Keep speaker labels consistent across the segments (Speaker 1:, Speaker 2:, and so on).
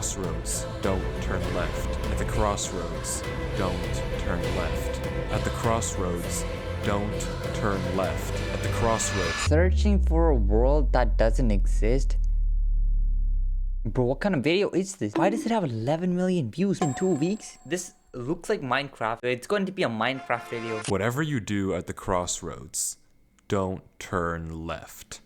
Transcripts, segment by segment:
Speaker 1: crossroads, don't turn left. At the crossroads, don't turn left. At the crossroads, don't turn left. At the crossroads.
Speaker 2: Searching for a world that doesn't exist? Bro, what kind of video is this? Why does it have 11 million views in 2 weeks? This looks like Minecraft. It's going to be a Minecraft video.
Speaker 1: Whatever you do at the crossroads, don't turn left.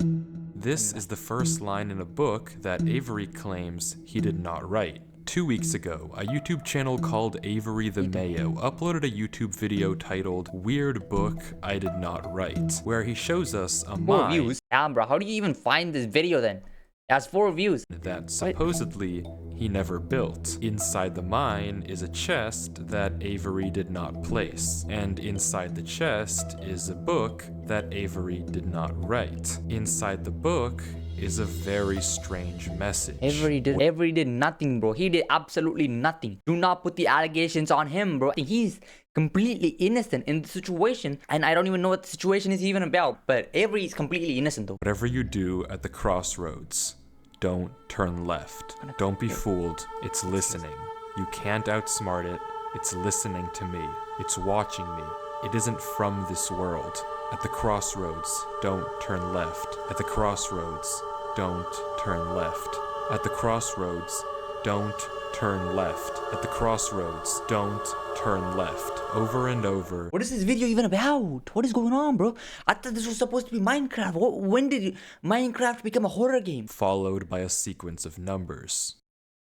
Speaker 1: This is the first line in a book that Avery claims he did not write. 2 weeks ago, a YouTube channel called Avery the Mayo uploaded a YouTube video titled Weird Book I Did Not Write, where he shows us a
Speaker 2: 4
Speaker 1: mine
Speaker 2: views? Damn, bro. How do you even find this video then? It has 4 views.
Speaker 1: that supposedly he never built. Inside the mine is a chest that Avery did not place, and inside the chest is a book that Avery did not write. Inside the book is a very strange message.
Speaker 2: Avery did nothing, bro. He did absolutely nothing. Do not put the allegations on him, bro. He's completely innocent in the situation, and I don't even know what the situation is even about, but Avery is completely innocent though.
Speaker 1: Whatever you do at the crossroads, don't turn left. Don't be fooled. It's listening. You can't outsmart it. It's listening to me. It's watching me. It isn't from this world. At the crossroads, don't turn left. At the crossroads, don't turn left. At the crossroads, don't turn left. At the crossroads, don't turn left. Over and over.
Speaker 2: What is this video even about? What is going on, bro? I thought this was supposed to be Minecraft. When did Minecraft become a horror game?
Speaker 1: Followed by a sequence of numbers.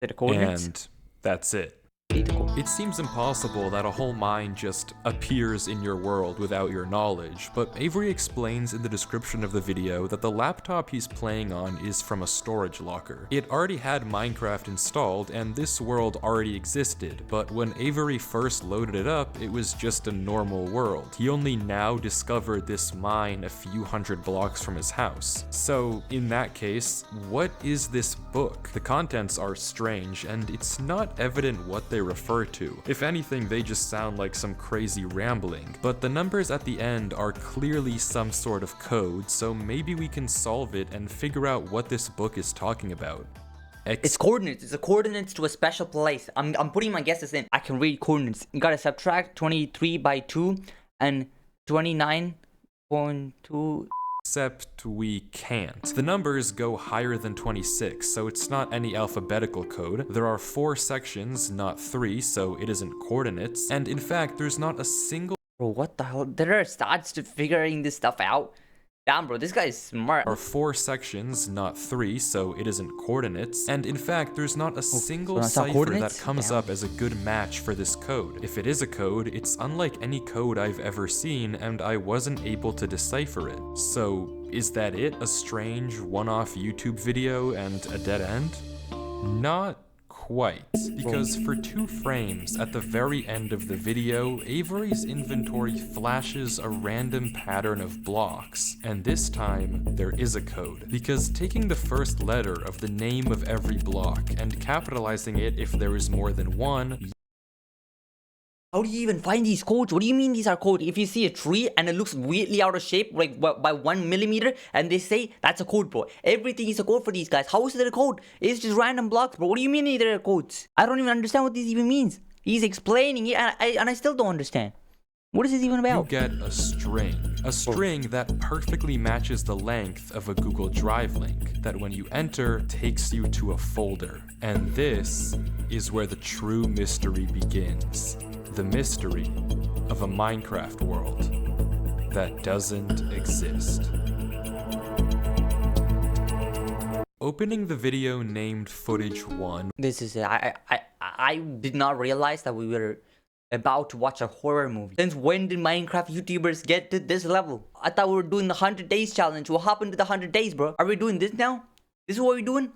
Speaker 2: Is it a coordinates?
Speaker 1: And that's it. It seems impossible that a whole mine just appears in your world without your knowledge, but Avery explains in the description of the video that the laptop he's playing on is from a storage locker. It already had Minecraft installed and this world already existed, but when Avery first loaded it up, it was just a normal world. He only now discovered this mine a few hundred blocks from his house. So in that case, what is this book? The contents are strange and it's not evident what they refer to. If anything, they just sound like some crazy rambling, but the numbers at the end are clearly some sort of code, so maybe we can solve it and figure out what this book is talking about.
Speaker 2: It's coordinates. It's the coordinates to a special place. I'm putting my guesses in. I can read coordinates. You gotta subtract 23 by 2 and 29.2.
Speaker 1: Except we can't. The numbers go higher than 26, so it's not any alphabetical code. There are 4 sections, not 3, so it isn't coordinates. And in fact, there's not a single—
Speaker 2: Bro, what the hell? There are stats to figuring this stuff out. Damn, bro, this guy is smart.
Speaker 1: There are 4 sections, not 3, so it isn't coordinates. And in fact, there's not a single cipher that comes up as a good match for this code. If it is a code, it's unlike any code I've ever seen, and I wasn't able to decipher it. So, is that it? A strange one-off YouTube video and a dead end? Not quite, because for 2 frames at the very end of the video, Avery's inventory flashes a random pattern of blocks, and this time there is a code, because taking the first letter of the name of every block and capitalizing it if there is more than one—
Speaker 2: How do you even find these codes? What do you mean these are codes? If you see a tree and it looks weirdly out of shape, like by 1 millimeter, and they say that's a code, bro. Everything is a code for these guys. How is it a code? It's just random blocks, bro. What do you mean they're codes? I don't even understand what this even means. He's explaining it, and I still don't understand. What is this even about?
Speaker 1: You get a string that perfectly matches the length of a Google Drive link that when you enter takes you to a folder. And this is where the true mystery begins. The mystery of a Minecraft world that doesn't exist. Opening the video named Footage 1.
Speaker 2: This is it. I did not realize that we were about to watch a horror movie. Since when did Minecraft YouTubers get to this level? I thought we were doing the 100 days challenge. What happened to the 100 days, bro? Are we doing this now? This is what we're doing?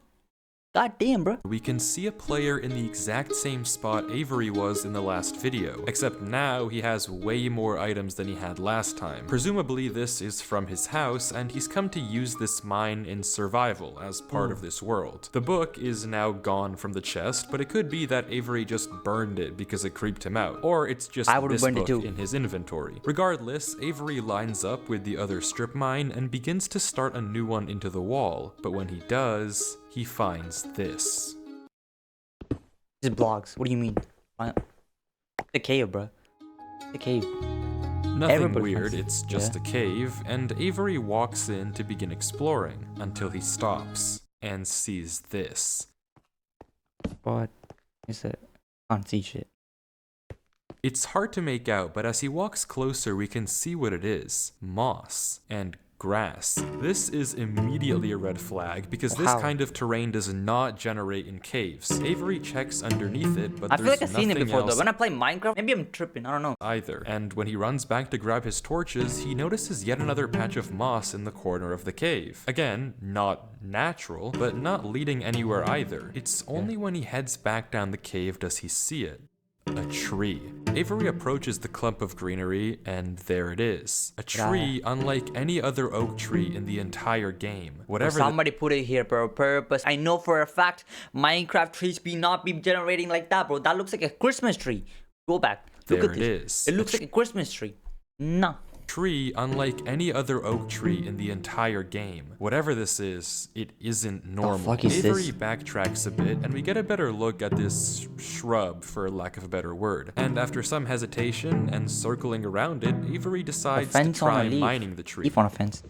Speaker 2: God damn, bro.
Speaker 1: We can see a player in the exact same spot Avery was in the last video, except now he has way more items than he had last time. Presumably this is from his house, and he's come to use this mine in survival as part of this world. The book is now gone from the chest, but it could be that Avery just burned it because it creeped him out, or it's just this book in his inventory. Regardless, Avery lines up with the other strip mine and begins to start a new one into the wall, but when he does, he finds this.
Speaker 2: Just blocks. What do you mean? The cave, bro. The cave.
Speaker 1: Nothing
Speaker 2: Everybody
Speaker 1: weird,
Speaker 2: finds-
Speaker 1: it's just a cave, and Avery walks in to begin exploring until he stops and sees this.
Speaker 2: What is it? Can't see shit.
Speaker 1: It's hard to make out, but as he walks closer, we can see what it is. Moss and grass. This is immediately a red flag because this
Speaker 2: How?
Speaker 1: kind of terrain does not generate in caves. Avery checks underneath it, but
Speaker 2: I feel
Speaker 1: there's
Speaker 2: like I've seen it
Speaker 1: nothing
Speaker 2: before though.
Speaker 1: else
Speaker 2: When I play Minecraft, maybe I'm tripping. I don't know.
Speaker 1: either. And when he runs back to grab his torches, he notices yet another patch of moss in the corner of the cave. Again, not natural, but not leading anywhere either. It's only when he heads back down the cave does he see it. A tree. Avery approaches the clump of greenery, and there it is. A tree unlike any other oak tree in the entire game. Whatever
Speaker 2: Somebody put it here for a purpose. I know for a fact Minecraft trees not be generating like that, bro. That looks like a Christmas tree. Go back. Look
Speaker 1: There
Speaker 2: at
Speaker 1: it
Speaker 2: this.
Speaker 1: is.
Speaker 2: It looks like a Christmas tree. Nah.
Speaker 1: tree unlike any other oak tree in the entire game. Whatever this is, it isn't normal.
Speaker 2: fuck is
Speaker 1: Avery
Speaker 2: this?
Speaker 1: backtracks a bit, and we get a better look at this shrub, for lack of a better word. And after some hesitation and circling around it, Avery decides to
Speaker 2: fence on
Speaker 1: try
Speaker 2: a leaf.
Speaker 1: mining the tree.
Speaker 2: Leaf on a fence.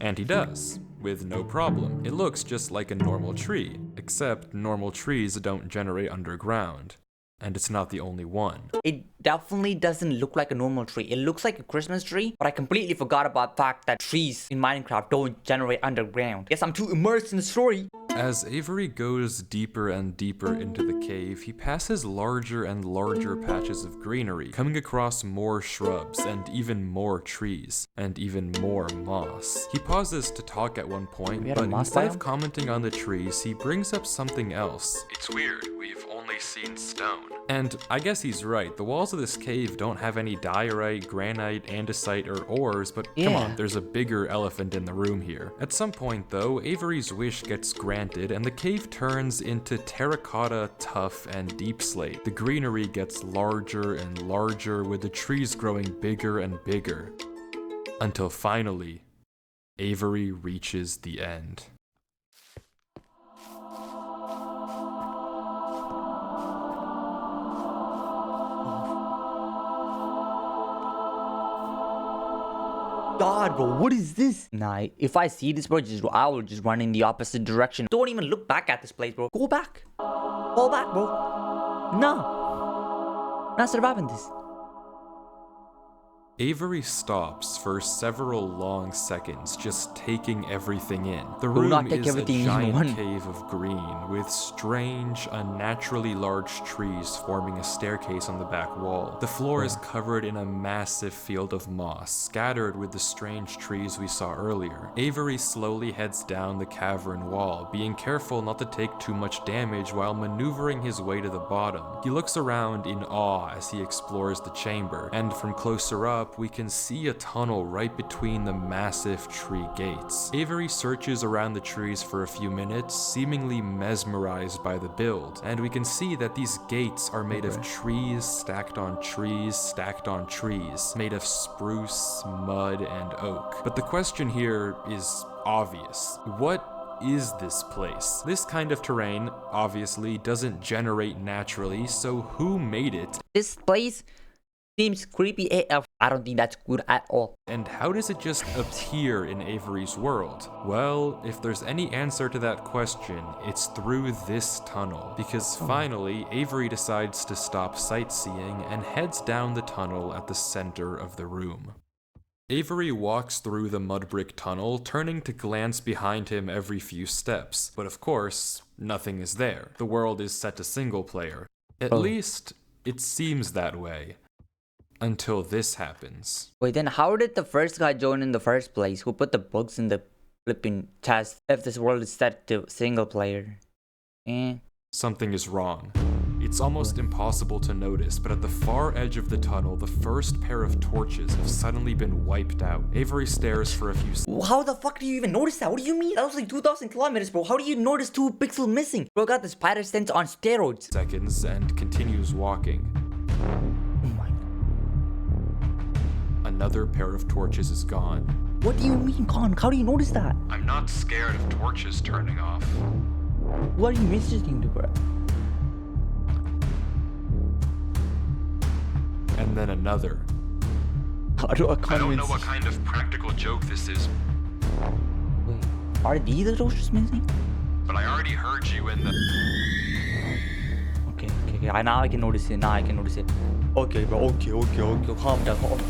Speaker 1: And he does, with no problem. It looks just like a normal tree, except normal trees don't generate underground. And it's not the only one.
Speaker 2: It definitely doesn't look like a normal tree. It looks like a Christmas tree, but I completely forgot about the fact that trees in Minecraft don't generate underground. Guess I'm too immersed in the story.
Speaker 1: As Avery goes deeper and deeper into the cave, he passes larger and larger patches of greenery, coming across more shrubs and even more trees, and even more moss. He pauses to talk at one point,
Speaker 2: We had a
Speaker 1: but
Speaker 2: moss
Speaker 1: instead of
Speaker 2: biome?
Speaker 1: commenting on the trees, he brings up something else. It's weird, we've only seen stone. And I guess he's right, the walls of this cave don't have any diorite, granite, andesite, or ores, but come on,
Speaker 2: Yeah.
Speaker 1: there's a bigger elephant in the room here. At some point though, Avery's wish gets granted and the cave turns into terracotta, tuff, and deep slate. The greenery gets larger and larger with the trees growing bigger and bigger. Until finally, Avery reaches the end.
Speaker 2: God, bro, what is this? Nah, if I see this, bro, I will just run in the opposite direction. Don't even look back at this place, bro. Go back. Fall back, bro. Nah. Not surviving this.
Speaker 1: Avery stops for several long seconds, just taking everything in. The
Speaker 2: Will
Speaker 1: room
Speaker 2: not take
Speaker 1: is a
Speaker 2: everything in
Speaker 1: giant
Speaker 2: one.
Speaker 1: cave of green, with strange, unnaturally large trees forming a staircase on the back wall. The floor is covered in a massive field of moss, scattered with the strange trees we saw earlier. Avery slowly heads down the cavern wall, being careful not to take too much damage while maneuvering his way to the bottom. He looks around in awe as he explores the chamber, and from closer up, we can see a tunnel right between the massive tree gates. Avery searches around the trees for a few minutes, seemingly mesmerized by the build, and we can see that these gates are made of trees stacked on trees stacked on trees, made of spruce, mud, and oak. But the question here is obvious. What is this place? This kind of terrain, obviously, doesn't generate naturally, so who made it?
Speaker 2: This place seems creepy AF. I don't think that's good at all.
Speaker 1: And how does it just appear in Avery's world? Well, if there's any answer to that question, it's through this tunnel. Because finally, Avery decides to stop sightseeing and heads down the tunnel at the center of the room. Avery walks through the mud brick tunnel, turning to glance behind him every few steps. But of course, nothing is there. The world is set to single player. At least, it seems that way. Until this happens.
Speaker 2: Wait, then how did the first guy join in the first place? Who put the bugs in the flipping chest if this world is set to single player?
Speaker 1: Something is wrong. It's almost impossible to notice, but at the far edge of the tunnel, the first pair of torches have suddenly been wiped out. Avery stares for a few
Speaker 2: How the fuck do you even notice that? What do you mean? That was like 2,000 kilometers, bro. How do you notice 2 pixels missing? Bro got the spider sense on steroids.
Speaker 1: seconds and continues walking.
Speaker 2: Oh my.
Speaker 1: Another pair of torches is gone.
Speaker 2: What do you mean, Con? How do you notice that?
Speaker 1: I'm not scared of torches turning off.
Speaker 2: What are you missing, bro?
Speaker 1: then another.
Speaker 2: How do I
Speaker 1: I don't know
Speaker 2: convince?
Speaker 1: what kind of practical joke this is,
Speaker 2: Wait, are these the doors missing?
Speaker 1: but I already heard you in the...
Speaker 2: Okay. Now I can notice it. Okay, bro. Okay. Calm down.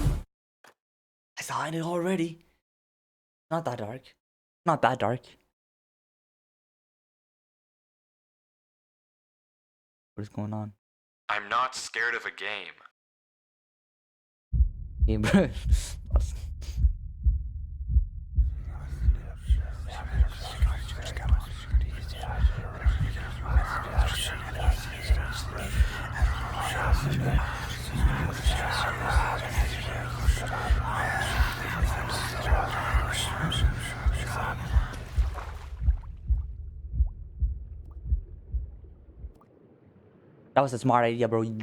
Speaker 2: I saw it already. Not that dark. Not that dark. What is going on?
Speaker 1: I'm not scared of a game.
Speaker 2: Hey, bro. That was a smart idea, bro. You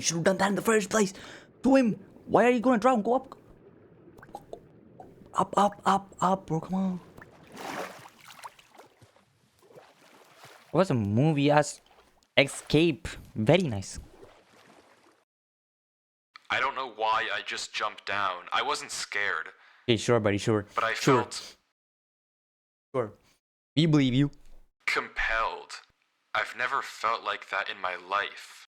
Speaker 2: should have done that in the first place. Do him. Why are you going to drown? Go up. Up, bro. Come on. It was a movie as Escape. Very nice.
Speaker 1: I don't know why I just jumped down. I wasn't scared,
Speaker 2: Okay, sure, buddy. Sure.
Speaker 1: but I
Speaker 2: Sure.
Speaker 1: felt
Speaker 2: Sure. We believe you.
Speaker 1: compelled. I've never felt like that in my life.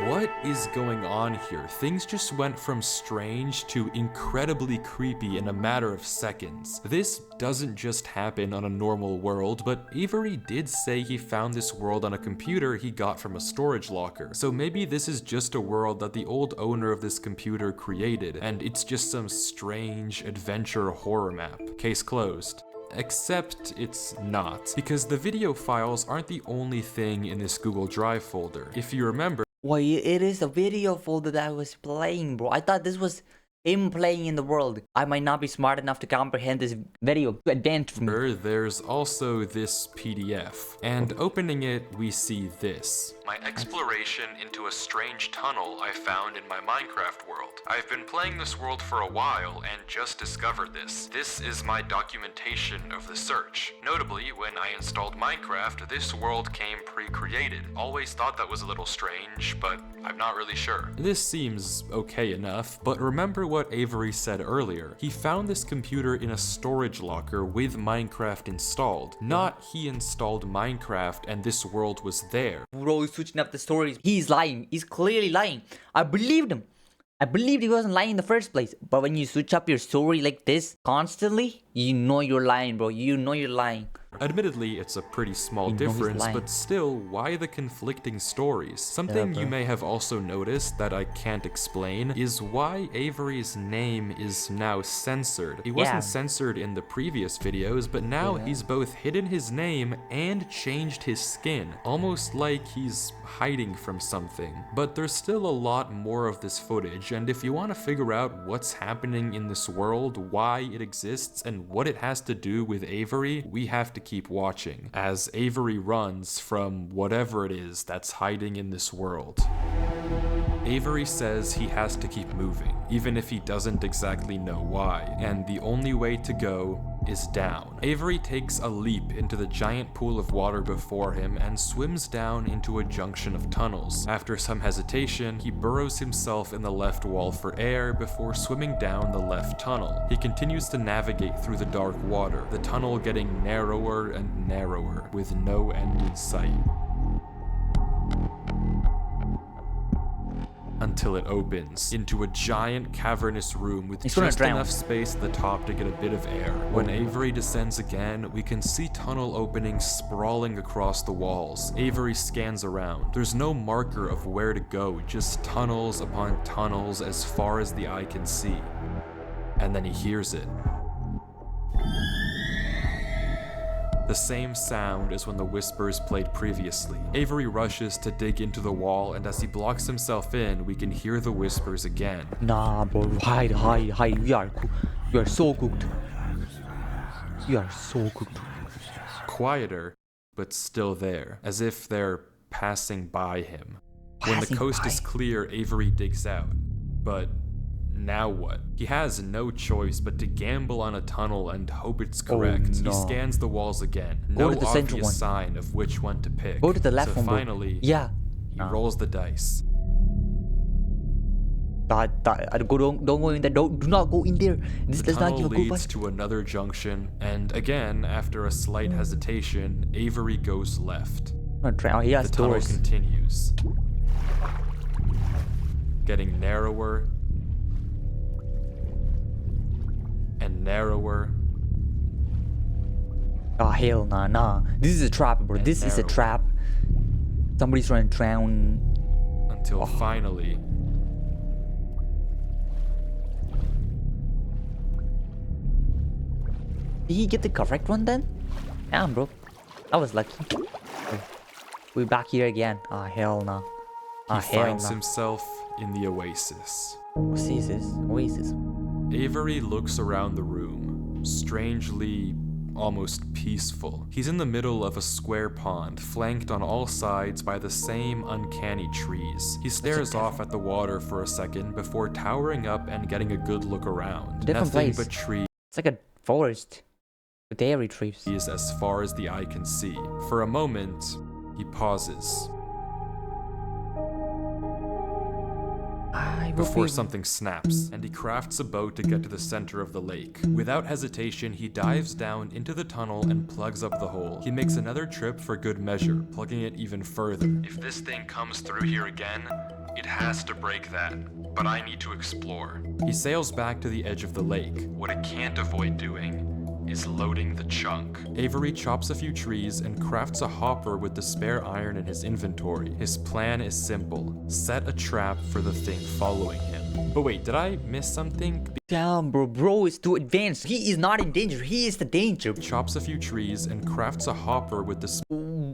Speaker 1: What is going on here? Things just went from strange to incredibly creepy in a matter of seconds. This doesn't just happen on a normal world, but Avery did say he found this world on a computer he got from a storage locker. So maybe this is just a world that the old owner of this computer created, and it's just some strange adventure horror map. Case closed. Except it's not, because the video files aren't the only thing in this Google Drive folder. If you remember,
Speaker 2: Why, it is a video folder that I was playing, bro. I thought this was him playing in the world. I might not be smart enough to comprehend this video. Too advanced for me.
Speaker 1: there's also this PDF, and opening it, we see this. My exploration into a strange tunnel I found in my Minecraft world. I've been playing this world for a while and just discovered this. This is my documentation of the search. Notably, when I installed Minecraft, this world came pre-created. Always thought that was a little strange, but I'm not really sure. This seems okay enough, but remember what Avery said earlier. He found this computer in a storage locker with Minecraft installed. Not he installed Minecraft and this world was there.
Speaker 2: Bro, he's switching up the stories. He's lying. He's clearly lying. I believed him. I believed he wasn't lying in the first place. But when you switch up your story like this constantly, you know you're lying, bro. You know you're lying.
Speaker 1: Admittedly, it's a pretty small
Speaker 2: You know he's
Speaker 1: difference,
Speaker 2: lying.
Speaker 1: but still, why the conflicting stories? Something you may have also noticed that I can't explain is why Avery's name is now censored. He wasn't
Speaker 2: Yeah.
Speaker 1: censored in the previous videos, but now he's both hidden his name and changed his skin, almost like he's hiding from something. But there's still a lot more of this footage, and if you want to figure out what's happening in this world, why it exists, and what it has to do with Avery, we have to keep watching as Avery runs from whatever it is that's hiding in this world. Avery says he has to keep moving, even if he doesn't exactly know why, and the only way to go is down. Avery takes a leap into the giant pool of water before him and swims down into a junction of tunnels. After some hesitation, he burrows himself in the left wall for air before swimming down the left tunnel. He continues to navigate through the dark water, the tunnel getting narrower and narrower, with no end in sight. Until it opens into a giant cavernous room with
Speaker 2: He's gonna
Speaker 1: just
Speaker 2: drown.
Speaker 1: enough space at the top to get a bit of air. When Avery descends again, we can see tunnel openings sprawling across the walls. Avery scans around. There's no marker of where to go, just tunnels upon tunnels as far as the eye can see. And then he hears it. The same sound as when the whispers played previously. Avery rushes to dig into the wall, and as he blocks himself in, we can hear the whispers again.
Speaker 2: Nah, bro. Hide. You are so cooked. You are so cooked.
Speaker 1: Quieter, but still there, as if they're passing by him. When the
Speaker 2: Passing
Speaker 1: coast
Speaker 2: by.
Speaker 1: is clear, Avery digs out. But now what? He has no choice but to gamble on a tunnel and hope it's correct.
Speaker 2: no.
Speaker 1: He scans the walls again.
Speaker 2: Go
Speaker 1: No
Speaker 2: to the central
Speaker 1: obvious
Speaker 2: one.
Speaker 1: sign of which one to pick.
Speaker 2: Go to the left
Speaker 1: so
Speaker 2: one, bro.
Speaker 1: finally,
Speaker 2: Yeah.
Speaker 1: He rolls the dice.
Speaker 2: Don't go in there. Do not go in there. This
Speaker 1: The
Speaker 2: does not
Speaker 1: tunnel
Speaker 2: give a good
Speaker 1: leads
Speaker 2: vibe.
Speaker 1: to another junction, and again, after a slight hesitation, Avery goes left.
Speaker 2: Oh, he has
Speaker 1: The tunnel
Speaker 2: doors.
Speaker 1: continues, getting narrower and narrower.
Speaker 2: Oh hell nah. This is a trap, bro.
Speaker 1: And
Speaker 2: This is a
Speaker 1: narrower.
Speaker 2: trap. Somebody's trying to drown.
Speaker 1: Until finally,
Speaker 2: Did he get the correct one then? Damn, bro. I was lucky. We're back here again. Ah, hell no.
Speaker 1: he
Speaker 2: Ah, hell
Speaker 1: finds
Speaker 2: no.
Speaker 1: himself in the oasis.
Speaker 2: What's this? Oasis.
Speaker 1: Avery looks around the room, strangely, almost peaceful. He's in the middle of a square pond, flanked on all sides by the same uncanny trees. He stares off at the water for a second before towering up and getting a good look around.
Speaker 2: Different
Speaker 1: Nothing
Speaker 2: place.
Speaker 1: but trees
Speaker 2: It's like a forest with dairy trees.
Speaker 1: as far as the eye can see. For a moment, he pauses before something snaps, and he crafts a boat to get to the center of the lake. Without hesitation, he dives down into the tunnel and plugs up the hole. He makes another trip for good measure, plugging it even further. If this thing comes through here again, it has to break that, but I need to explore. He sails back to the edge of the lake. What it can't avoid doing is loading the chunk. Avery chops a few trees and crafts a hopper with the spare iron in his inventory. His plan is simple: set a trap for the thing following him. But wait, did I miss something?
Speaker 2: Damn, bro is too advanced. He is not in danger. He is the danger.
Speaker 1: Chops a few trees and crafts a hopper with the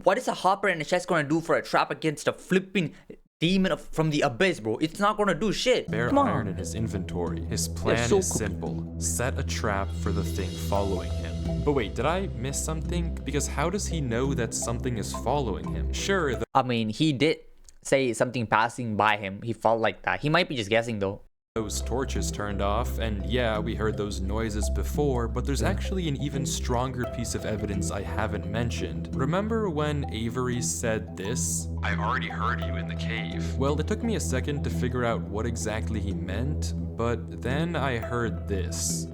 Speaker 2: What is a hopper and a chest gonna do for a trap against a flipping demon from the abyss, bro? It's not gonna do shit.
Speaker 1: spare
Speaker 2: Come
Speaker 1: iron
Speaker 2: on.
Speaker 1: in his inventory. His plan
Speaker 2: so
Speaker 1: is
Speaker 2: cool.
Speaker 1: simple: set a trap for the thing following him. But wait, did I miss something? Because how does he know that something is following him? Sure,
Speaker 2: I mean, he did say something passing by him. He felt like that. He might be just guessing though.
Speaker 1: those torches turned off, and yeah, we heard those noises before, but there's actually an even stronger piece of evidence I haven't mentioned. Remember when Avery said this? I already heard you in the cave. Well, it took me a second to figure out what exactly he meant, but then I heard this.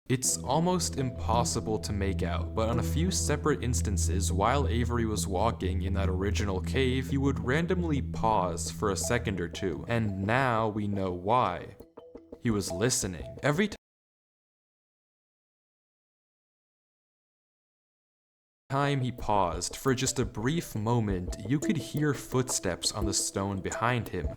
Speaker 1: It's almost impossible to make out, but on a few separate instances while Avery was walking in that original cave, he would randomly pause for a second or two, and now we know why. He was listening. Every time he paused, for just a brief moment, you could hear footsteps on the stone behind him,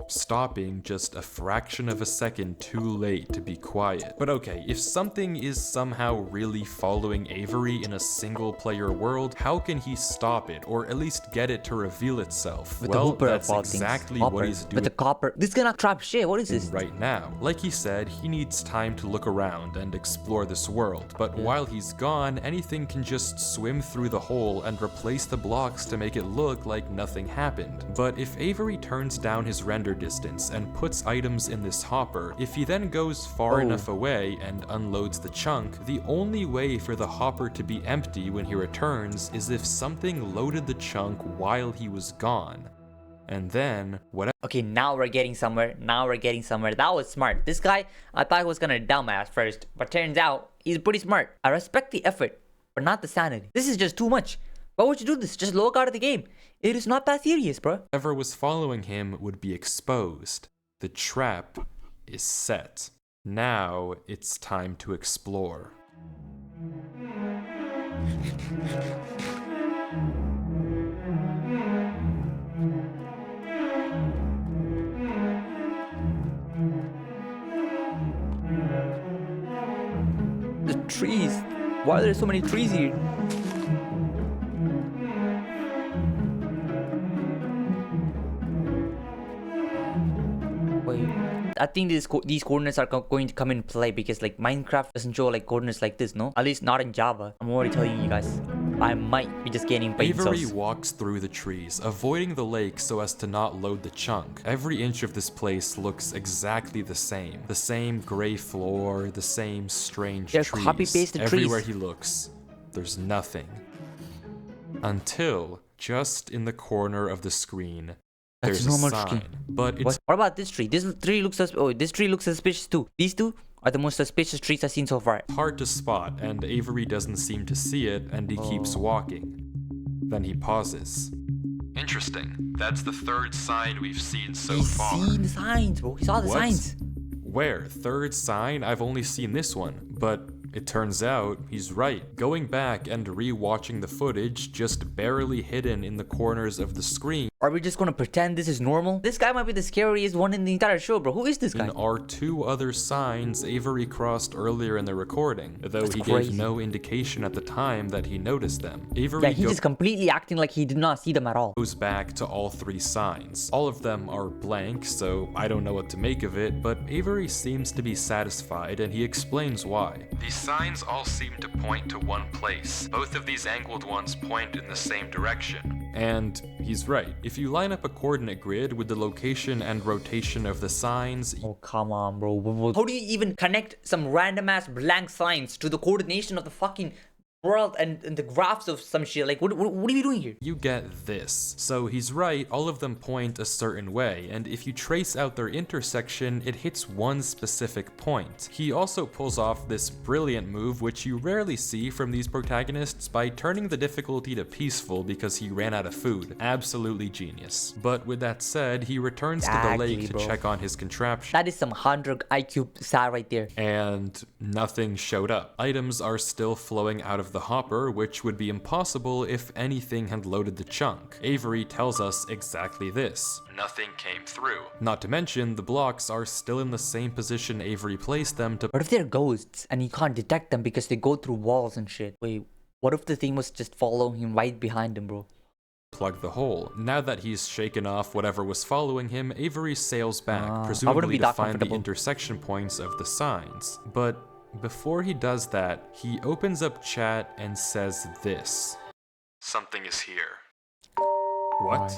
Speaker 1: stopping just a fraction of a second too late to be quiet. But okay, if something is somehow really following Avery in a single player world, how can he stop it, or at least get it to reveal itself?
Speaker 2: With
Speaker 1: Well,
Speaker 2: the hooper
Speaker 1: that's
Speaker 2: of all things.
Speaker 1: exactly
Speaker 2: Hopper.
Speaker 1: what he's
Speaker 2: With
Speaker 1: doing
Speaker 2: the copper. This gonna trap shit. What is this?
Speaker 1: right now. Like he said, he needs time to look around and explore this world, but while he's gone, anything can just swim through the hole and replace the blocks to make it look like nothing happened. But if Avery turns down his render distance and puts items in this hopper, if he then goes far enough away and unloads the chunk, the only way for the hopper to be empty when he returns is if something loaded the chunk while he was gone. And then, whatever
Speaker 2: Okay, now we're getting somewhere. That was smart. This guy, I thought he was gonna dumb at first, but turns out he's pretty smart. I respect the effort, but not the sanity. This is just too much. Why would you do this? Just log out of the game. It is not that serious, bro.
Speaker 1: whatever was following him would be exposed. The trap is set. Now it's time to explore.
Speaker 2: The trees. Why are there so many trees here? Wait. I think these coordinates are going to come in play because like Minecraft doesn't show like coordinates like this, no? At least not in Java. I'm already telling you guys. I might be just getting paid.
Speaker 1: Avery walks through the trees, avoiding the lake so as to not load the chunk. Every inch of this place looks exactly the same. The same gray floor, the same strange trees.
Speaker 2: Copy-pasted
Speaker 1: Everywhere
Speaker 2: trees.
Speaker 1: he looks, there's nothing. Until, just in the corner of the screen, there's a sign. But it's...
Speaker 2: What about this tree? This tree looks this tree looks suspicious too. These two are the most suspicious trees I've seen so far.
Speaker 1: hard to spot, and Avery doesn't seem to see it, and he keeps walking. Then he pauses. Interesting. That's the third sign we've seen so far.
Speaker 2: He's seen the signs, bro. He saw the signs.
Speaker 1: Where? Third sign? I've only seen this one. But it turns out he's right. Going back and re-watching the footage, just barely hidden in the corners of the screen,
Speaker 2: Are we just gonna pretend this is normal? This guy might be the scariest one in the entire show, bro. Who is this guy?
Speaker 1: are two other signs Avery crossed earlier in the recording, though he gave no indication at the time that he noticed them. Avery
Speaker 2: he's just completely acting like he did not see them at all.
Speaker 1: goes back to all three signs. All of them are blank, so I don't know what to make of it, but Avery seems to be satisfied and he explains why. These signs all seem to point to one place. Both of these angled ones point in the same direction. And he's right. If you line up a coordinate grid with the location and rotation of the signs...
Speaker 2: Oh, come on, bro. How do you even connect some random ass blank signs to the coordination of the fucking world and the graphs of some shit? Like, what are you doing here?
Speaker 1: You get this. So he's right, all of them point a certain way, and if you trace out their intersection, it hits one specific point. He also pulls off this brilliant move, which you rarely see from these protagonists, by turning the difficulty to peaceful because he ran out of food. Absolutely genius. But with that said, he returns to the lake to check on his contraption.
Speaker 2: That is some 100 IQ stat right there.
Speaker 1: And nothing showed up. Items are still flowing out of the hopper, which would be impossible if anything had loaded the chunk. Avery tells us exactly this. Nothing came through. Not to mention, the blocks are still in the same position Avery placed them to...
Speaker 2: What if they're ghosts and you can't detect them because they go through walls and shit? Wait, what if the thing was just following him right behind him, bro?
Speaker 1: Plug the hole. Now that he's shaken off whatever was following him, Avery sails back, presumably to find the intersection points of the signs. But before he does that, he opens up chat and says this. Something is here. What?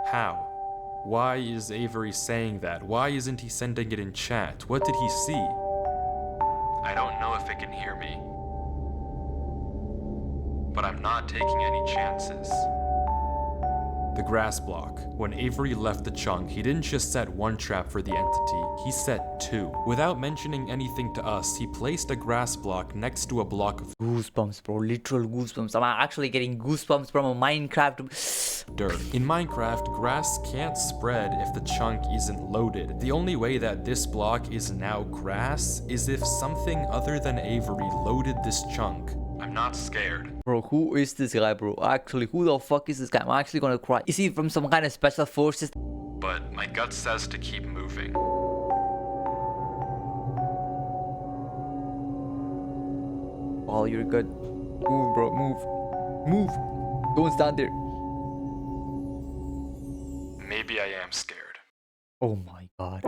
Speaker 1: How? Why is Avery saying that? Why isn't he sending it in chat? What did he see? I don't know if it can hear me. But I'm not taking any chances. The grass block. When Avery left the chunk, he didn't just set one trap for the entity, he set two. Without mentioning anything to us, he placed a grass block next to a block of
Speaker 2: goosebumps, bro. Literal goosebumps. I'm actually getting goosebumps from a Minecraft
Speaker 1: dirt. In Minecraft, grass can't spread if the chunk isn't loaded. The only way that this block is now grass is if something other than Avery loaded this chunk. I'm not scared.
Speaker 2: Bro, who is this guy, bro? Actually, who the fuck is this guy? I'm actually gonna cry. Is he from some kind of special forces?
Speaker 1: But my gut says to keep moving.
Speaker 2: Oh, you're good. Move, bro, move. Move. Don't stand there.
Speaker 1: Maybe I am scared.
Speaker 2: Oh my god.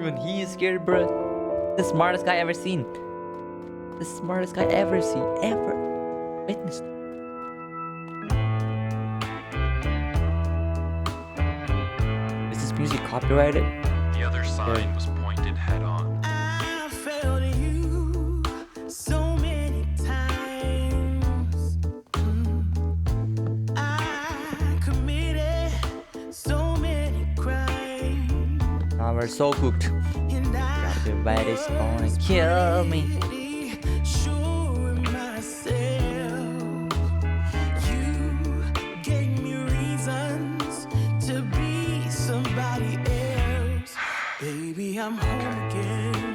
Speaker 2: Even he is scared, bro. The smartest guy ever seen. The smartest guy ever seen. Ever witnessed. Is this music copyrighted?
Speaker 1: The other sign was pointed head on.
Speaker 3: I failed you so many times. I committed so many crimes.
Speaker 2: Now we're so cooked. Everybody's gonna kill me.
Speaker 3: Sure myself, you gave me reasons to be somebody else. Baby, I'm home again.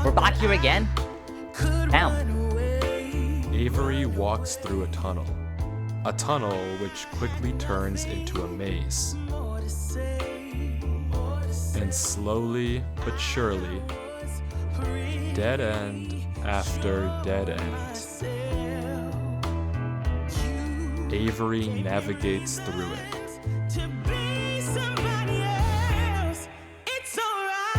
Speaker 2: We're back here again? Damn.
Speaker 1: Avery walks through a tunnel. A tunnel which quickly turns into a maze. And slowly but surely, Dead end after dead end. Avery navigates through it.
Speaker 3: To be somebody else, it's alright.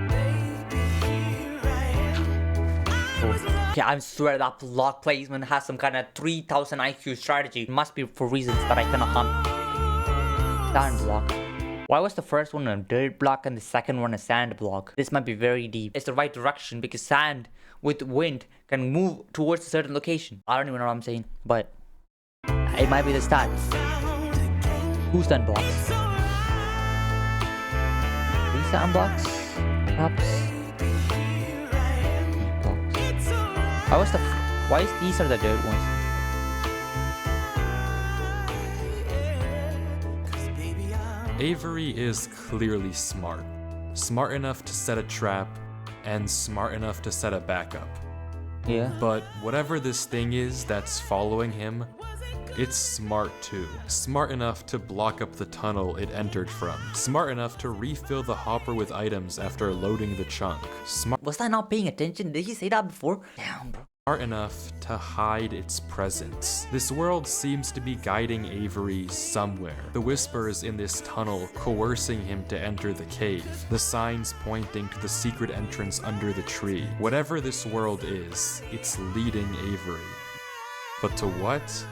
Speaker 3: Baby, here I am. I was lost.
Speaker 2: Okay, I swear that block placement has some kind of 3000 IQ strategy. It must be for reasons that I cannot Sand block. Why was the first one a dirt block and the second one a sand block? This might be very deep. It's the right direction because sand with wind can move towards a certain location. I don't even know what I'm saying, but it might be the stats. 2 sand blocks. 3 sand blocks? Perhaps? Blocks. Why is these are the dirt ones?
Speaker 1: Avery is clearly smart. Smart enough to set a trap, and smart enough to set a backup.
Speaker 2: Yeah.
Speaker 1: But whatever this thing is that's following him, it's smart too. Smart enough to block up the tunnel it entered from. Smart enough to refill the hopper with items after loading the chunk. Smart
Speaker 2: Was I not paying attention? Did he say that before? Damn, bro.
Speaker 1: enough to hide its presence. This world seems to be guiding Avery somewhere. The whispers in this tunnel coercing him to enter the cave. The signs pointing to the secret entrance under the tree. Whatever this world is, it's leading Avery. But to what?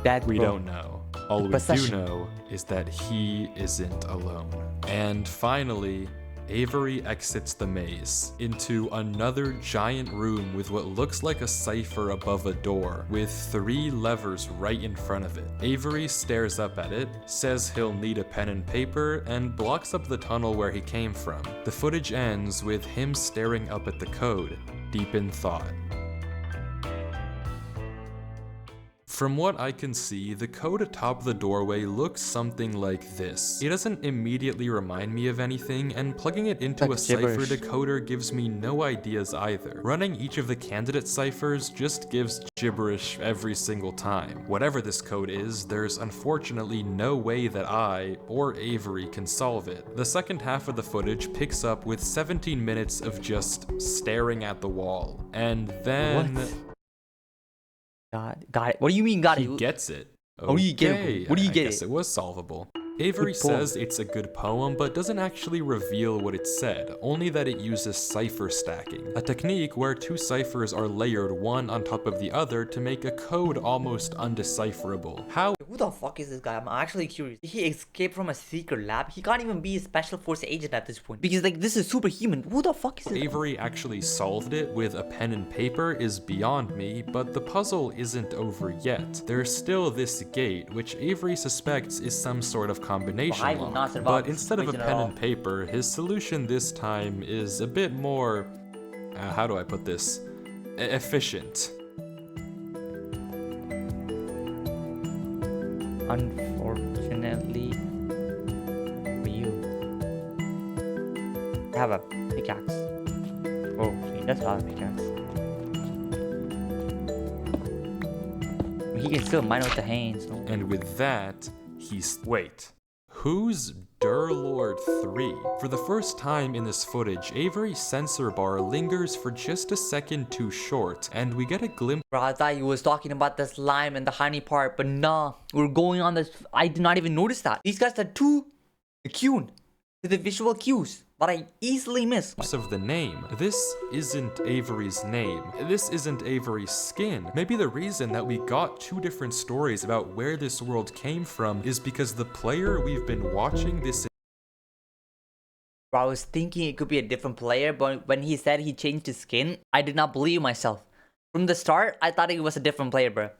Speaker 2: That
Speaker 1: We
Speaker 2: bro.
Speaker 1: don't know. All we do
Speaker 2: Possession.
Speaker 1: know is that he isn't alone. And finally, Avery exits the maze into another giant room with what looks like a cipher above a door, with 3 levers right in front of it. Avery stares up at it, says he'll need a pen and paper, and blocks up the tunnel where he came from. The footage ends with him staring up at the code, deep in thought. From what I can see, the code atop the doorway looks something like this. It doesn't immediately remind me of anything, and plugging it into
Speaker 2: Like
Speaker 1: a cipher
Speaker 2: gibberish.
Speaker 1: decoder gives me no ideas either. Running each of the candidate ciphers just gives gibberish every single time. Whatever this code is, there's unfortunately no way that I, or Avery, can solve it. The second half of the footage picks up with 17 minutes of just staring at the wall. And then...
Speaker 2: What? Got it. What do you mean got
Speaker 1: He
Speaker 2: it?
Speaker 1: gets it.
Speaker 2: How do you get it,
Speaker 1: Okay,
Speaker 2: bro? What do you
Speaker 1: I
Speaker 2: get
Speaker 1: guess
Speaker 2: it?
Speaker 1: it was solvable. Avery
Speaker 2: Good poem.
Speaker 1: says it's a good poem, but doesn't actually reveal what it said, only that it uses cipher stacking, a technique where 2 ciphers are layered one on top of the other to make a code almost undecipherable. How
Speaker 2: Who the fuck is this guy? I'm actually curious. He escaped from a secret lab. He can't even be a special force agent at this point. Because like this is superhuman. Who the fuck is this?
Speaker 1: Avery actually solved it with a pen and paper is beyond me, but the puzzle isn't over yet. There's still this gate, which Avery suspects is some sort of combination
Speaker 2: I will not
Speaker 1: lock.
Speaker 2: survive
Speaker 1: But
Speaker 2: this
Speaker 1: instead of a
Speaker 2: situation at
Speaker 1: pen
Speaker 2: all.
Speaker 1: and paper, his solution this time is a bit more, how do I put this? Efficient.
Speaker 2: Unfortunately for you, I have a pickaxe. Oh, he does have a pickaxe. He can still mine with the hands. No?
Speaker 1: And with that, he's... Wait. Who's Durlord 3? For the first time in this footage, Avery's sensor bar lingers for just a second too short, and we get a glimpse
Speaker 2: Bro, I thought you was talking about the slime and the honey part, but nah, we're going on this. I did not even notice that. These guys are too attuned to the visual cues that I easily miss.
Speaker 1: of the name. This isn't Avery's name. This isn't Avery's skin. Maybe the reason that we got 2 different stories about where this world came from is because the player we've been watching this
Speaker 2: Bro, I was thinking it could be a different player, but when he said he changed his skin, I did not believe myself. From the start, I thought it was a different player, bro.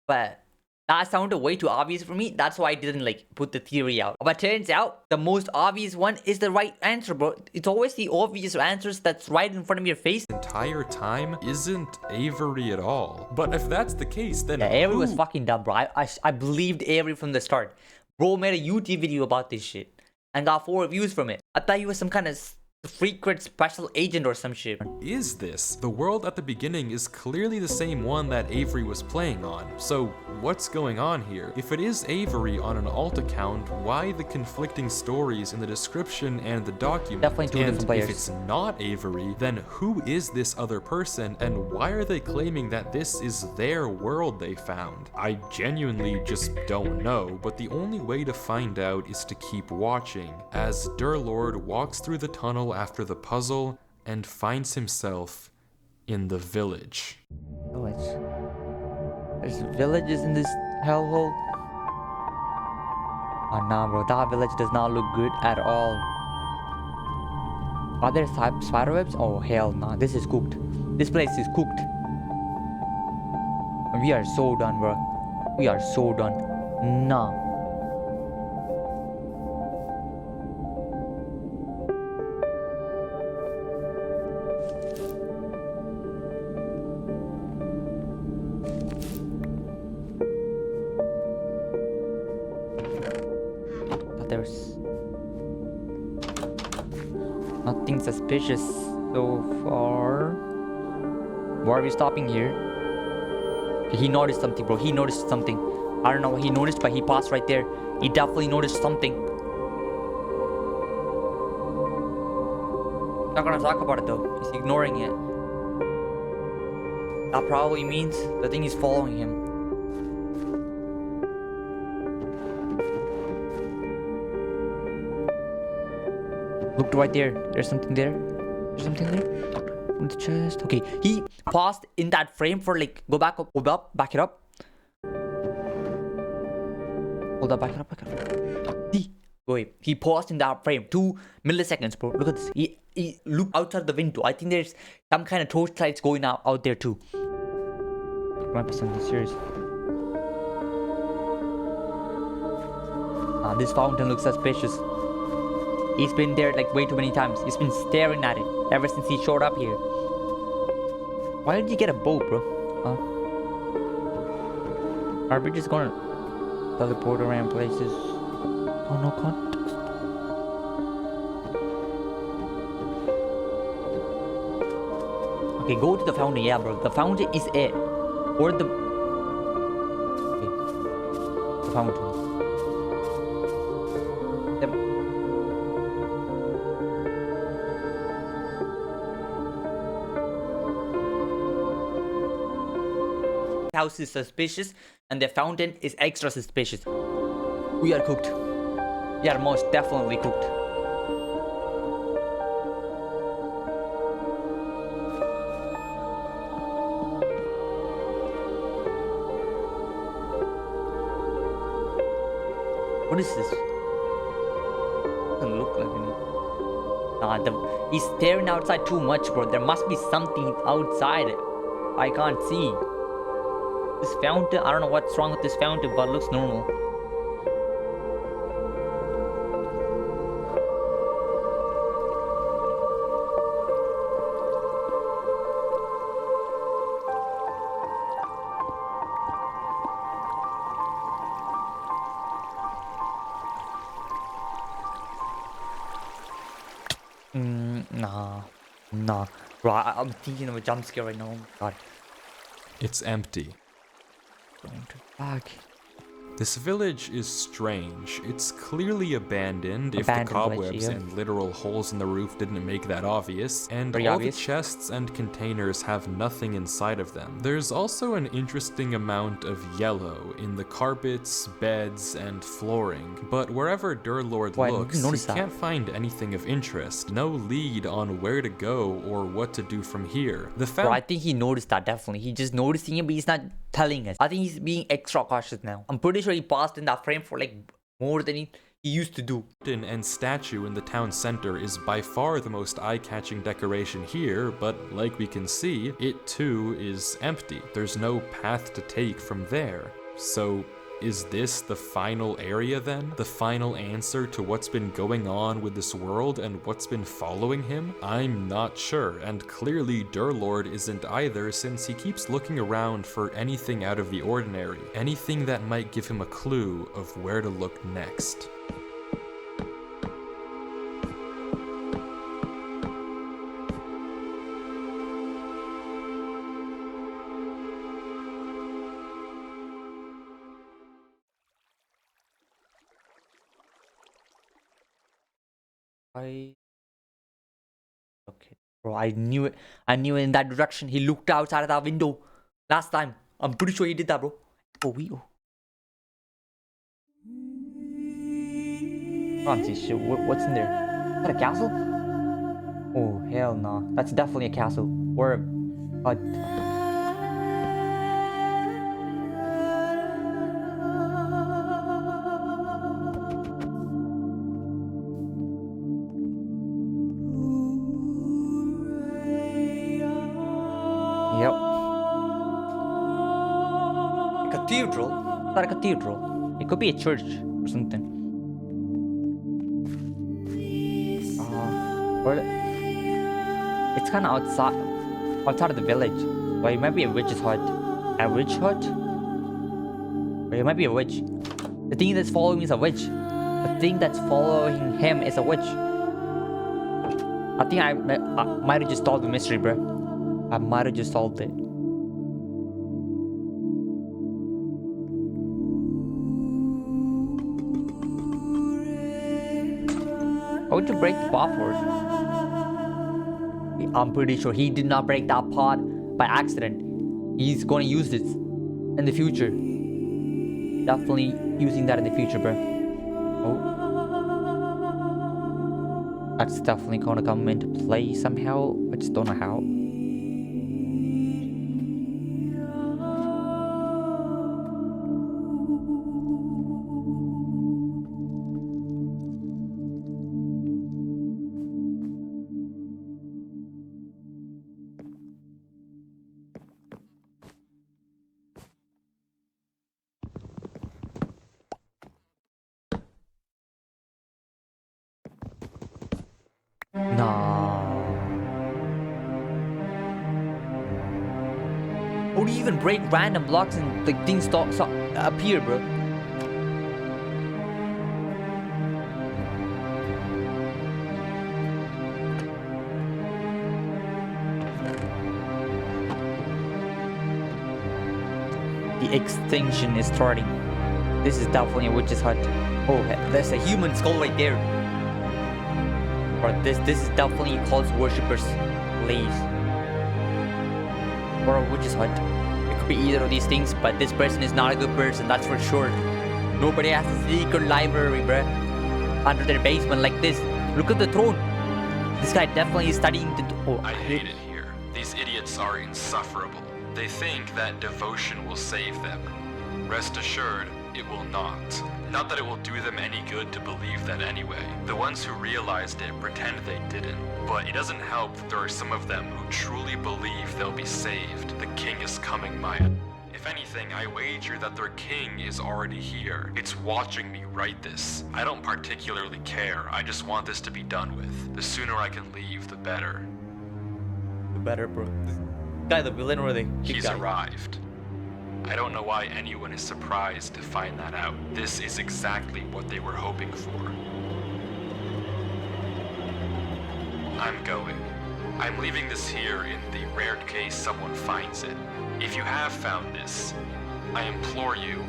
Speaker 2: But that sounded way too obvious for me. That's why I didn't like put the theory out. But turns out the most obvious one is the right answer, bro. It's always the obvious answers that's right in front of your face.
Speaker 1: entire time isn't Avery at all. But if that's the case, then
Speaker 2: Yeah, Avery was
Speaker 1: who?
Speaker 2: fucking dumb, bro. I believed Avery from the start. Bro made a YouTube video about this shit and got 4 views from it. I thought he was some kind of frequent special agent or some shit.
Speaker 1: Is this? The world at the beginning is clearly the same one that Avery was playing on. So what's going on here? If it is Avery on an alt account, why the conflicting stories in the description and the document?
Speaker 2: Definitely two different players.
Speaker 1: If it's not Avery, then who is this other person and why are they claiming that this is their world they found? I genuinely just don't know, but the only way to find out is to keep watching as Durlord walks through the tunnel after the puzzle and finds himself in the village.
Speaker 2: Village. There's villages in this hellhole. Oh nah, bro, that village does not look good at all. Are there spiderwebs? Oh hell nah, this is cooked. This place is cooked. We are so done, bro. We are so done. Nah. There's nothing suspicious so far. Why are we stopping here? He noticed something, bro. He noticed something. I don't know what he noticed, but he passed right there. He definitely noticed something. Not gonna talk about it though. He's ignoring it. That probably means the thing is following him. Look right there. There's something there. There's something there. On the chest. Okay, he paused in that frame for like, go back up, back it up. Hold up, back it up. See, wait, he paused in that frame 2 milliseconds, bro. Look at this. He looked outside the window. I think there's some kind of torch lights going out there too. Might be something serious. This fountain looks suspicious. He's been there like way too many times. He's been staring at it ever since he showed up here. Why did you get a bow, bro? Are we just gonna teleport around places? Oh, no context. Okay, go to the fountain. Yeah, bro. The fountain is it. Or the... Okay. The fountain. House is suspicious and the fountain is extra suspicious. We are cooked. We are most definitely cooked. What is this? Doesn't look like anything. He's staring outside too much, bro. There must be something outside. I can't see. This fountain, I don't know what's wrong with this fountain, but it looks normal. Nah. Bro, I'm thinking of a jump scare right now. Oh my god.
Speaker 1: It's empty.
Speaker 2: Going to back.
Speaker 1: This village is strange. It's clearly abandoned if the
Speaker 2: Abandoned village,
Speaker 1: cobwebs
Speaker 2: yeah.
Speaker 1: and literal holes in the roof didn't make that obvious, and
Speaker 2: Pretty
Speaker 1: all
Speaker 2: obvious.
Speaker 1: the chests and containers have nothing inside of them. There's also an interesting amount of yellow in the carpets, beds, and flooring, but wherever Durlord
Speaker 2: Why, I
Speaker 1: looks,
Speaker 2: didn't notice
Speaker 1: he
Speaker 2: that.
Speaker 1: can't find anything of interest. No lead on where to go or what to do from here. The
Speaker 2: Bro, I think he noticed that definitely. He's just noticing it, but he's not telling us. I think he's being extra cautious now. I'm pretty sure he paused in that frame for like more than he used to do.
Speaker 1: Fountain and statue in the town center is by far the most eye-catching decoration here, but like we can see, it too is empty. There's no path to take from there. So is this the final area then? The final answer to what's been going on with this world and what's been following him? I'm not sure, and clearly Durlord isn't either, since he keeps looking around for anything out of the ordinary, anything that might give him a clue of where to look next.
Speaker 2: I... Okay. Bro, I knew it. I knew it in that direction. He looked outside of that window. Last time. I'm pretty sure he did that, bro. Oh, we... Can't see shit. What's in there? Is that a castle? Oh, hell no. That's definitely a castle. Or a hut. Yep. A cathedral? It's not a cathedral. It could be a church or something. Or it's kind of outside of the village. Or it might be a witch's hut. A witch hut? Or it might be a witch. The thing that's following me is a witch. The thing that's following him is a witch. I think I might have just solved the mystery, bro. I might have just solved it. How would you break the pot for? I'm pretty sure he did not break that pot by accident. He's going to use this in the future. Definitely using that in the future, bro. Oh. That's definitely going to come into play somehow. I just don't know how. No. How do you even break random blocks and like things appear, bro? The extinction is starting. This is definitely a witch's hut. Oh, there's a human skull right there. Or this is definitely cult worshippers' place. Or a witch's hut. It could be either of these things, but this person is not a good person, that's for sure. Nobody has a secret library, bruh. Under their basement like this. Look at the throne. This guy definitely is studying the... Oh,
Speaker 1: I hate it here. These idiots are insufferable. They think that devotion will save them. Rest assured, it will not. Not that it will do them any good to believe that anyway. The ones who realized it pretend they didn't. But it doesn't help that there are some of them who truly believe they'll be saved. The king is coming, Maya. If anything, I wager that their king is already here. It's watching me write this. I don't particularly care. I just want this to be done with. The sooner I can leave, the better.
Speaker 2: the better, bro. This guy, the villain or the big
Speaker 1: He's
Speaker 2: guy?
Speaker 1: arrived. I don't know why anyone is surprised to find that out. This is exactly what they were hoping for. I'm going. I'm leaving this here in the rare case someone finds it. If you have found this, I implore you,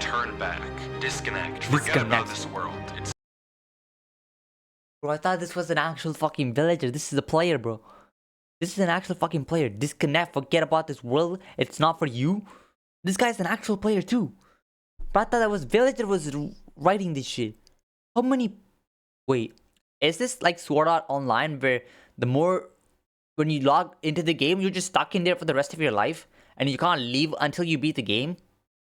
Speaker 1: turn back, disconnect, forget about this world. It's
Speaker 2: Bro, I thought this was an actual fucking villager. This is a player, bro. This is an actual fucking player. Disconnect, forget about this world. It's not for you. This guy's an actual player too. But I thought that was villager was writing this shit. How many... Wait, is this like Sword Art Online where the more... When you log into the game, you're just stuck in there for the rest of your life and you can't leave until you beat the game?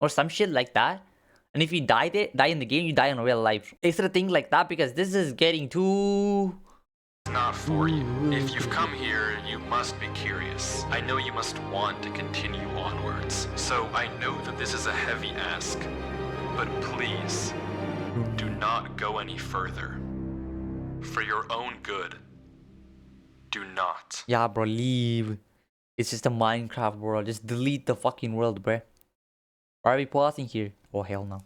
Speaker 2: Or some shit like that? And if you die in the game, you die in real life. Is it a thing like that? Because this is getting too...
Speaker 1: not for you. If you've come here, you must be curious. I know you must want to continue onwards. So I know that this is a heavy ask. But please, do not go any further. For your own good, do not.
Speaker 2: Yeah, bro, leave. It's just a Minecraft world. Just delete the fucking world, bro. Why are we pausing here? Oh, hell no.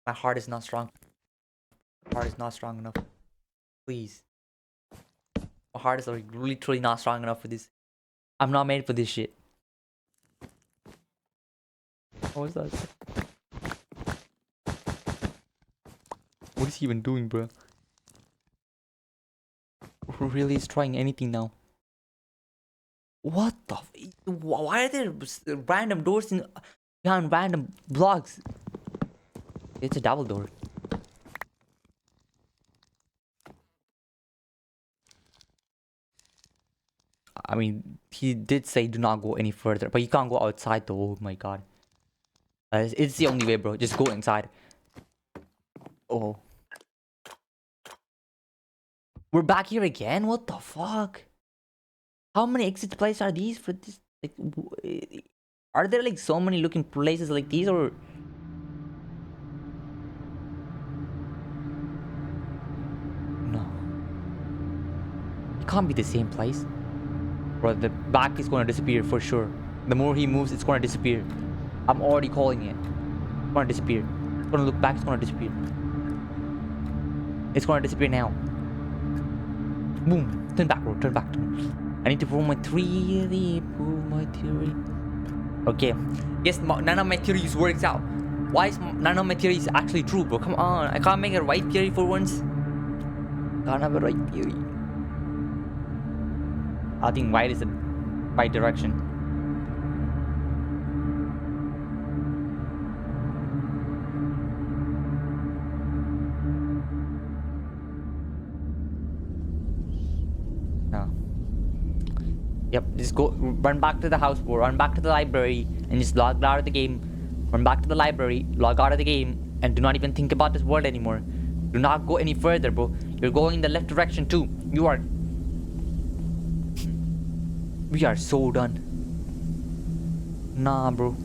Speaker 2: My heart is not strong. My heart is not strong enough. Please. My heart is like literally not strong enough for this. I'm not made for this shit. What was that? What is he even doing, bro? Who really is trying anything now? What the? Why are there random doors in behind random blocks? It's a double door. I mean, he did say do not go any further, but you can't go outside though. Oh my god. It's the only way, bro. Just go inside. Oh. We're back here again? What the fuck? How many exit places are these for this? Like, are there like so many looking places like these or? No. It can't be the same place. Bro, the back is gonna disappear for sure. The more he moves, it's gonna disappear. I'm already calling it. It's gonna disappear. It's gonna look back, it's gonna disappear. It's gonna disappear now. Boom. Turn back, bro. Turn back. I need to prove my theory. Prove my theory. Okay. Yes, none of my theories works out. Why is none of my theories actually true, bro? Come on. I can't make a right theory for once. Can't have a right theory. I think right is the right direction. No. Yep, just go run back to the house, bro. Run back to the library and just log out of the game. Run back to the library, log out of the game, and do not even think about this world anymore. Do not go any further, bro. You're going in the left direction too. You are. We are so done. Nah, bro.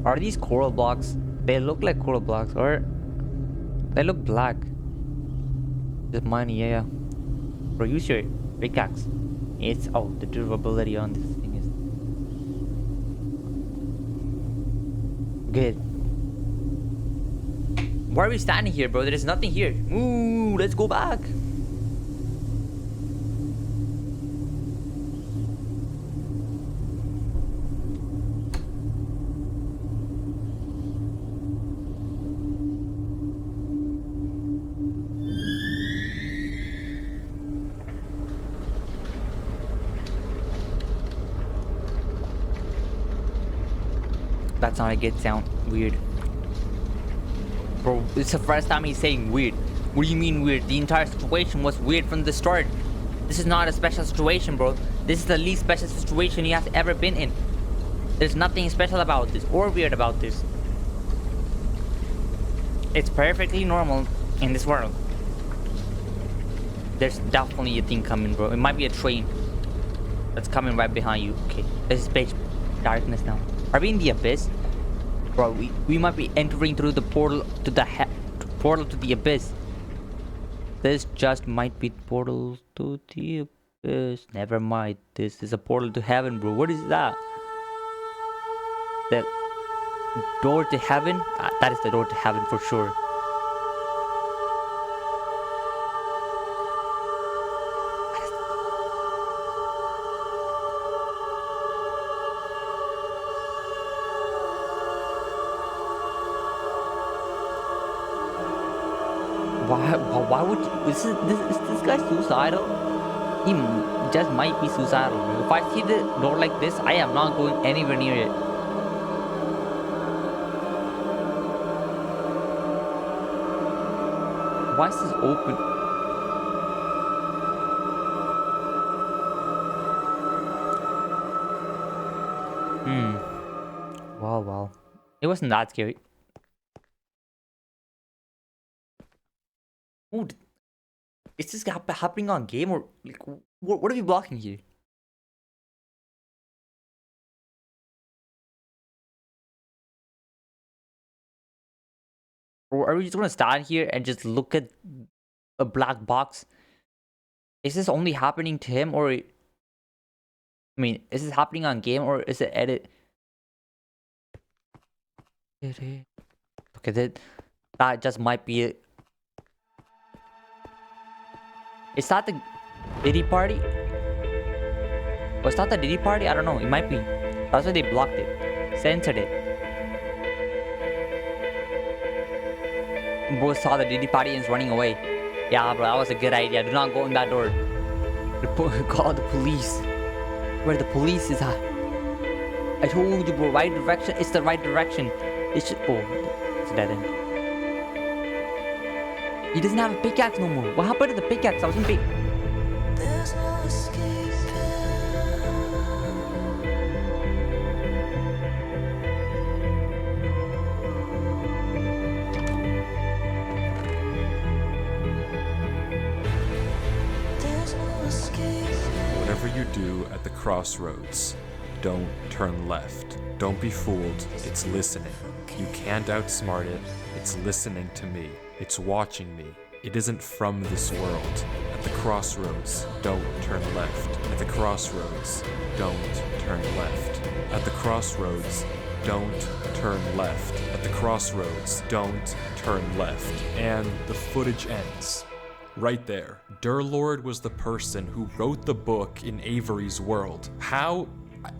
Speaker 2: Are these coral blocks? They look like coral blocks, or they look black. Just mine, yeah. Bro, use your pickaxe. It's the durability on this thing is good. Why are we standing here, bro? There is nothing here. Ooh, let's go back. That's not a good sound. Weird. Bro, it's the first time he's saying weird. What do you mean weird? The entire situation was weird from the start. This is not a special situation, bro. This is the least special situation he has ever been in. There's nothing special about this or weird about this. It's perfectly normal in this world. There's definitely a thing coming, bro. It might be a train that's coming right behind you. Okay, this is pitch darkness now. Are we in the abyss? Bro, we might be entering through the portal to the portal to the abyss. This just might be portal to the abyss. Never mind. This is a portal to heaven, bro. What is that? The door to heaven? That is the door to heaven for sure. Why would you, is this guy suicidal? He just might be suicidal, bro. If I see the door like this, I am not going anywhere near it. Why is this open? Wow. It wasn't that scary. Oh, is this happening on game or like what are we blocking here? Or are we just gonna stand here and just look at a black box? Is this only happening to him or? I mean, is this happening on game or is it edit? Okay, That just might be it. Is that the Diddy party? Was that the Diddy party? I don't know. It might be. That's why they blocked it. Censored it. Bro saw the Diddy party and is running away. Yeah, bro, that was a good idea. Do not go in that door. Call the police. Where the police is at. I told you, bro, right direction. It's the right direction. It should. Oh, it's a dead end. He doesn't have a pickaxe no more. What happened to the pickaxe? I was in big.
Speaker 3: There's no escape. There's no escape.
Speaker 1: Whatever you do at the crossroads, don't turn left. Don't be fooled. It's listening. You can't outsmart it. It's listening to me. It's watching me. It isn't from this world. At the crossroads, don't turn left. At the crossroads, don't turn left. At the crossroads, don't turn left. At the crossroads, don't turn left. And the footage ends. Right there. Durlord was the person who wrote the book in Avery's world. How?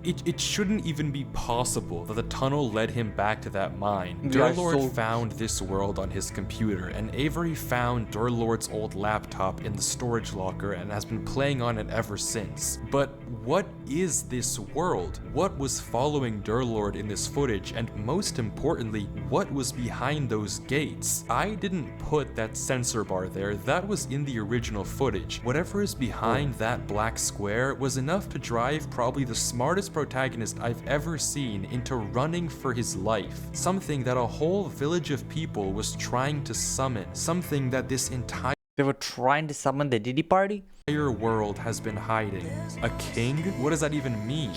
Speaker 1: It shouldn't even be possible that the tunnel led him back to that mine.
Speaker 2: We are
Speaker 1: Durlord
Speaker 2: so-
Speaker 1: found this world on his computer, and Avery found Durlord's old laptop in the storage locker and has been playing on it ever since. But what is this world? What was following Durlord in this footage, and most importantly, what was behind those gates? I didn't put that sensor bar there, that was in the original footage. Whatever is behind that black square was enough to drive probably the smartest protagonist I've ever seen into running for his life. Something that a whole village of people was trying to summon. Something that this entire
Speaker 2: They were trying to summon the Diddy party?
Speaker 1: world has been hiding. A king? What does that even mean?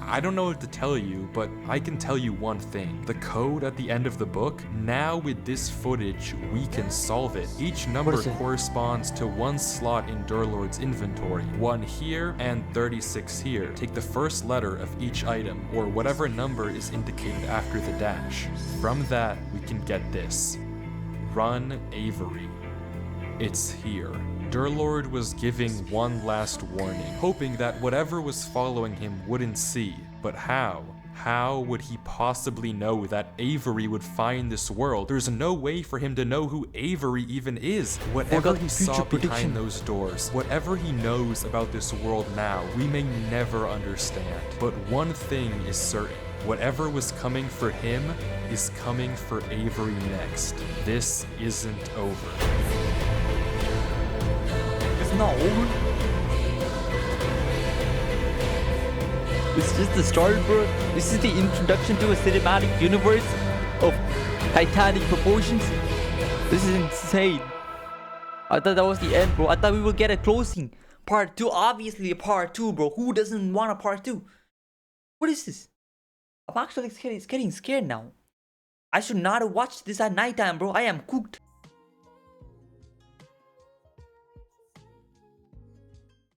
Speaker 1: I don't know what to tell you, but I can tell you one thing. The code at the end of the book, now with this footage, we can solve it. Each number
Speaker 2: is it?
Speaker 1: corresponds to one slot in Durlord's inventory. 1 here and 36 here. Take the first letter of each item, or whatever number is indicated after the dash. From that, we can get this. Run Avery. It's here. Durlord was giving one last warning, hoping that whatever was following him wouldn't see. But how? How would he possibly know that Avery would find this world? There's no way for him to know who Avery even is. Whatever
Speaker 2: Forgot
Speaker 1: he
Speaker 2: future
Speaker 1: saw
Speaker 2: prediction.
Speaker 1: behind those doors, whatever he knows about this world now, we may never understand. But one thing is certain. Whatever was coming for him is coming for Avery next. This isn't over.
Speaker 2: It's not over. It's just the start, bro. This is the introduction to a cinematic universe of titanic proportions. This is insane. I thought that was the end, bro. I thought we would get a closing. Part 2, obviously a part 2, bro. Who doesn't want a part 2? What is this? I'm actually getting scared now. I should not have watched this at nighttime, bro. I am cooked.